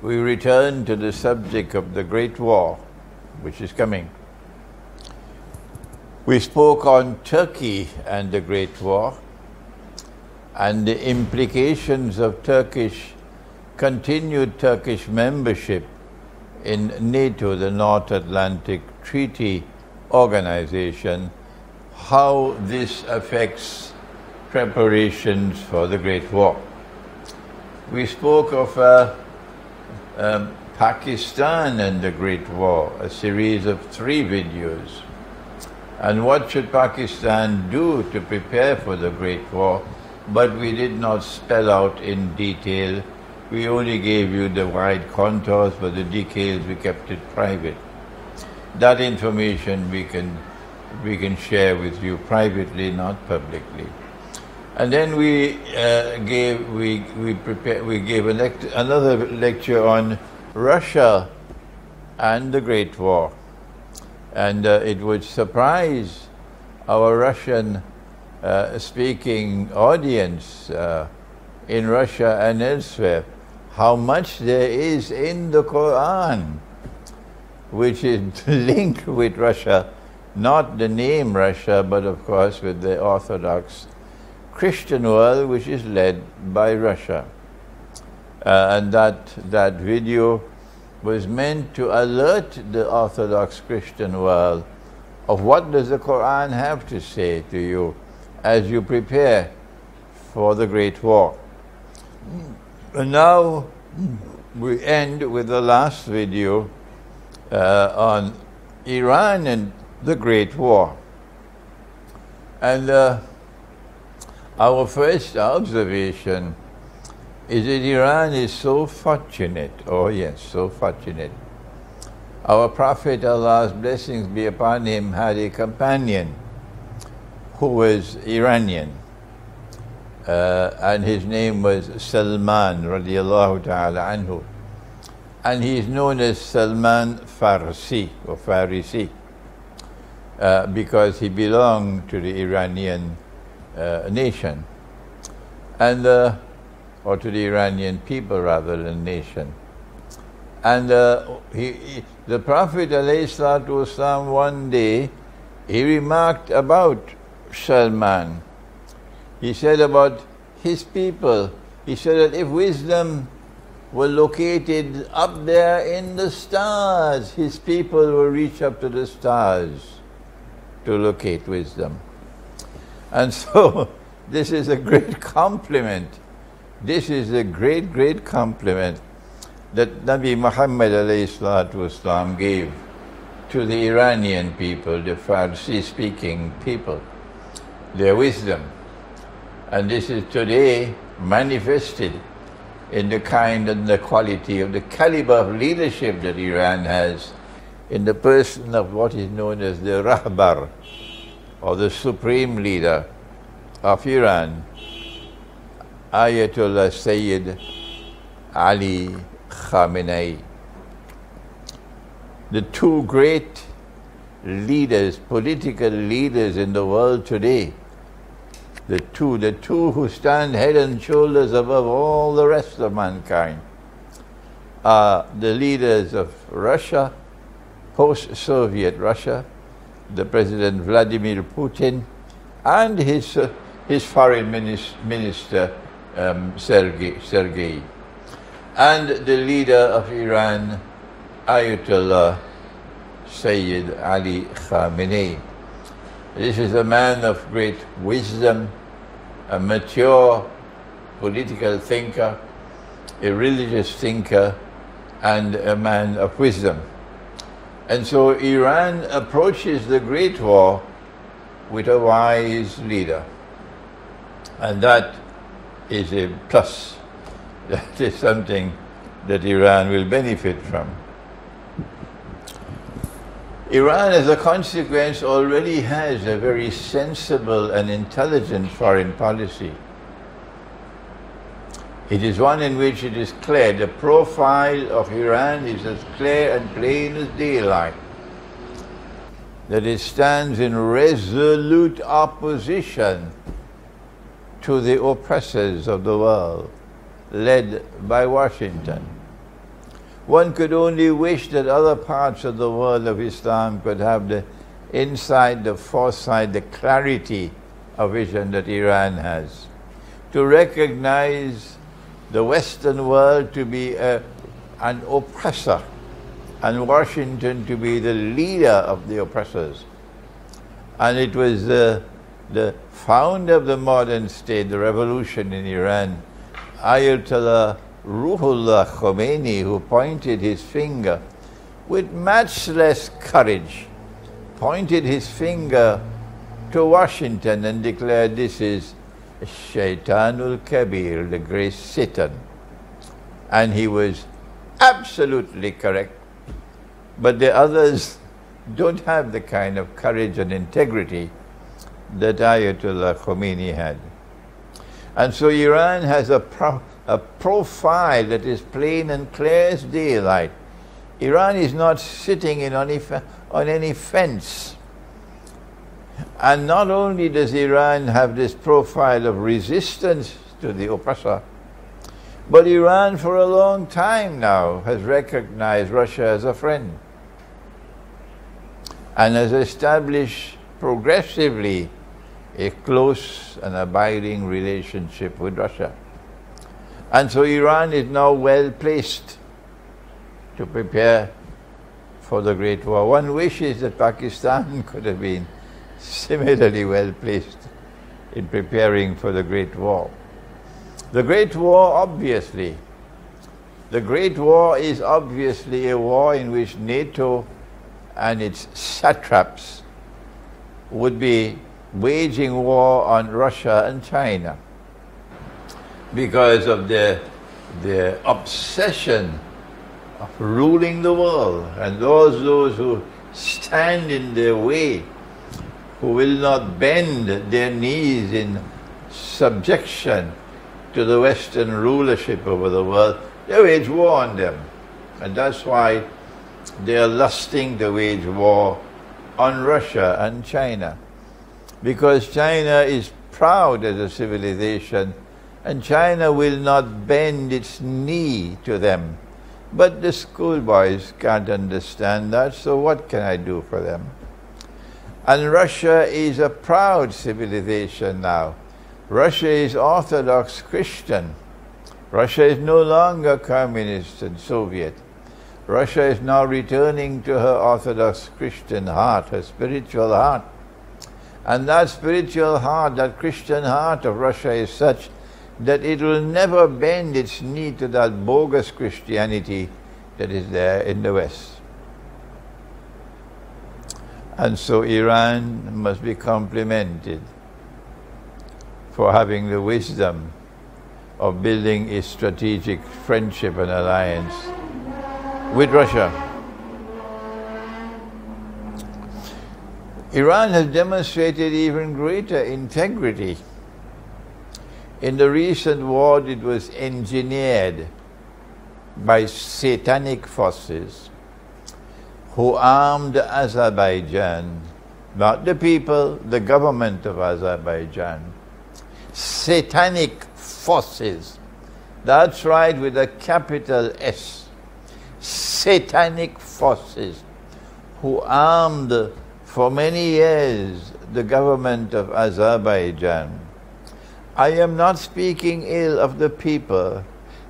we return to the subject of the Great War, which is coming. We spoke on Turkey and the Great War and the implications of continued Turkish membership in NATO, the North Atlantic Treaty Organization, how this affects preparations for the Great War. We spoke of Pakistan and the Great War, a series of 3 videos. And what should Pakistan do to prepare for the Great War? But we did not spell out in detail. We only gave you the wide contours, but the details we kept it private. That information we can share with you privately, not publicly. And then we gave another lecture on Russia and the Great War, and it would surprise our Russian speaking audience in Russia and elsewhere how much there is in the Quran which is linked with Russia, not the name Russia, but of course with the Orthodox Christian world, which is led by Russia. And that video was meant to alert the Orthodox Christian world of what does the Quran have to say to you as you prepare for the Great War. And now we end with the last video on Iran and the Great War. And our first observation is that Iran is so fortunate, oh yes, so fortunate. Our Prophet, Allah's blessings be upon him, had a companion who was Iranian, and his name was Salman radiallahu ta'ala anhu. And he is known as Salman Farsi, or Farisi, because he belonged to the Iranian nation, and or to the Iranian people rather than nation. And the Prophet ﷺ one day, he remarked about Salman. He said about his people, he said that if wisdom were located up there in the stars, his people will reach up to the stars to locate wisdom. And so this is a great compliment. This is a great, great compliment that Nabi Muhammad ﷺ gave to the Iranian people, the Farsi-speaking people, their wisdom. And this is today manifested in the kind and the quality of the caliber of leadership that Iran has in the person of what is known as the Rahbar, or the supreme leader of Iran, Ayatollah Sayyid Ali Khamenei. The 2 great leaders, political leaders in the world today, the two who stand head and shoulders above all the rest of mankind, are the leaders of Russia, post-Soviet Russia, the President Vladimir Putin, and his foreign minister Sergei, and the leader of Iran, Ayatollah Sayyid Ali Khamenei. This is a man of great wisdom, a mature political thinker, a religious thinker, and a man of wisdom. And so Iran approaches the Great War with a wise leader. And that is a plus. That is something that Iran will benefit from. Iran, as a consequence, already has a very sensible and intelligent foreign policy. It is one in which it is clear, the profile of Iran is as clear and plain as daylight, that it stands in resolute opposition to the oppressors of the world, led by Washington. One could only wish that other parts of the world of Islam could have the insight, the foresight, the clarity of vision that Iran has, to recognize the Western world to be an oppressor and Washington to be the leader of the oppressors. And it was the founder of the modern state, the revolution in Iran, Ayatollah Ruhollah Khomeini, who pointed his finger with matchless courage, pointed his finger to Washington and declared, this is Shaitanul Kabir, the great Satan. And he was absolutely correct. But the others don't have the kind of courage and integrity that Ayatollah Khomeini had. And so Iran has a profile that is plain and clear as daylight. Iran is not sitting on any fence. And not only does Iran have this profile of resistance to the oppressor, but Iran for a long time now has recognized Russia as a friend and has established progressively a close and abiding relationship with Russia. And so Iran is now well placed to prepare for the Great War. One wishes that Pakistan could have been similarly well placed in preparing for the Great War. The Great War, obviously, the Great War is obviously a war in which NATO and its satraps would be waging war on Russia and China because of their obsession of ruling the world, and those who stand in their way, who will not bend their knees in subjection to the Western rulership over the world, they wage war on them. And that's why they are lusting to wage war on Russia and China. Because China is proud as a civilization, and China will not bend its knee to them. But the schoolboys can't understand that, so what can I do for them? And Russia is a proud civilization now. Russia is Orthodox Christian. Russia is no longer communist and Soviet. Russia is now returning to her Orthodox Christian heart, her spiritual heart. And that spiritual heart, that Christian heart of Russia is such that it will never bend its knee to that bogus Christianity that is there in the West. And so Iran must be complimented for having the wisdom of building a strategic friendship and alliance with Russia. Iran has demonstrated even greater integrity. In the recent war, it was engineered by satanic forces who armed Azerbaijan, not the people, the government of Azerbaijan. Satanic forces. That's right, with a capital S. Satanic forces who armed for many years the government of Azerbaijan. I am not speaking ill of the people.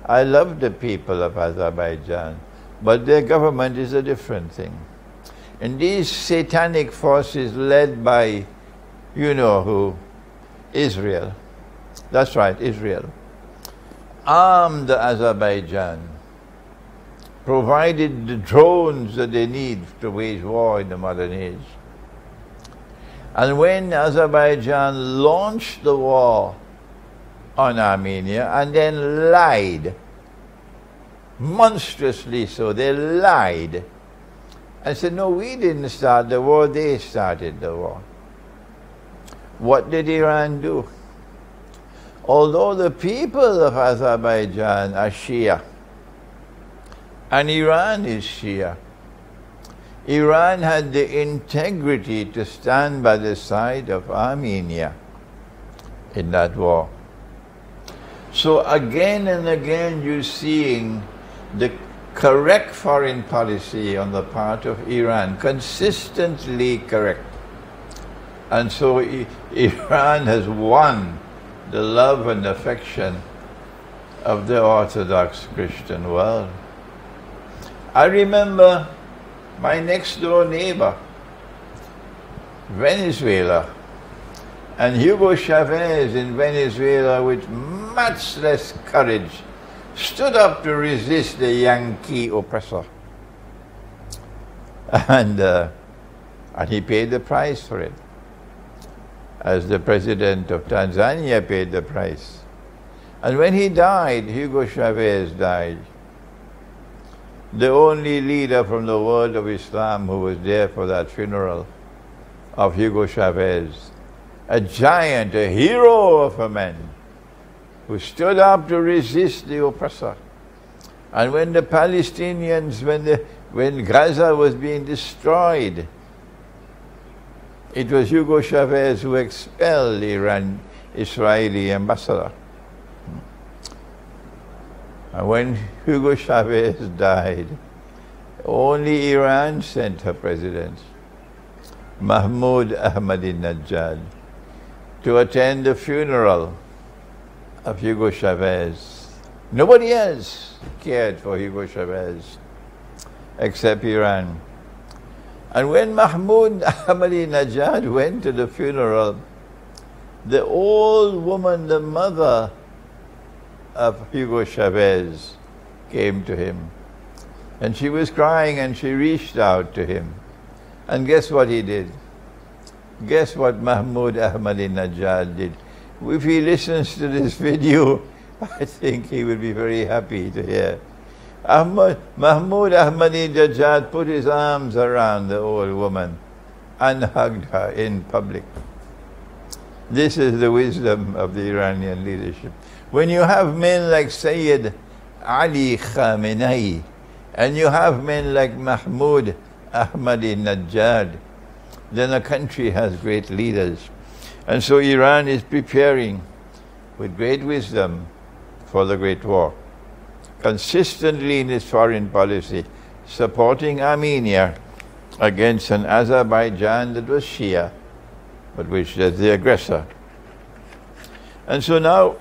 I love the people of Azerbaijan, but their government is a different thing. And these satanic forces led by, you know who, Israel. That's right, Israel. Armed Azerbaijan, provided the drones that they need to wage war in the modern age. And when Azerbaijan launched the war on Armenia and then lied, monstrously so, they lied and said, no, we didn't start the war, they started the war. What did Iran do? Although the people of Azerbaijan are Shia, and Iran is Shia, Iran had the integrity to stand by the side of Armenia in that war. So again and again you're seeing the correct foreign policy on the part of Iran, consistently correct. And so Iran has won the love and affection of the Orthodox Christian world. I remember my next door neighbor, Venezuela, and Hugo Chavez in Venezuela, with much less courage, stood up to resist the Yankee oppressor. And he paid the price for it, as the president of Tanzania paid the price. And when he died, Hugo Chavez died, the only leader from the world of Islam who was there for that funeral of Hugo Chavez, a giant, a hero of a man, who stood up to resist the oppressor. And when the Palestinians, when Gaza was being destroyed, it was Hugo Chavez who expelled the Israeli ambassador. And when Hugo Chavez died, only Iran sent her president, Mahmoud Ahmadinejad, to attend the funeral of Hugo Chavez. Nobody else cared for Hugo Chavez except Iran. And when Mahmoud Ahmadinejad went to the funeral, the old woman, the mother of Hugo Chavez, came to him. And she was crying and she reached out to him. And guess what he did? Guess what Mahmoud Ahmadinejad did? If he listens to this video, I think he will be very happy to hear. Mahmoud Ahmadinejad put his arms around the old woman and hugged her in public. This is the wisdom of the Iranian leadership. When you have men like Sayyid Ali Khamenei, and you have men like Mahmoud Ahmadinejad, then a country has great leaders. And so Iran is preparing with great wisdom for the Great War, consistently in its foreign policy, supporting Armenia against an Azerbaijan that was Shia, but which was the aggressor. And so now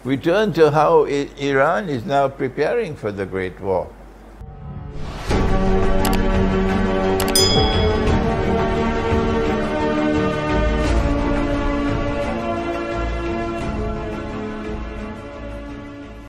we turn to how Iran is now preparing for the Great War.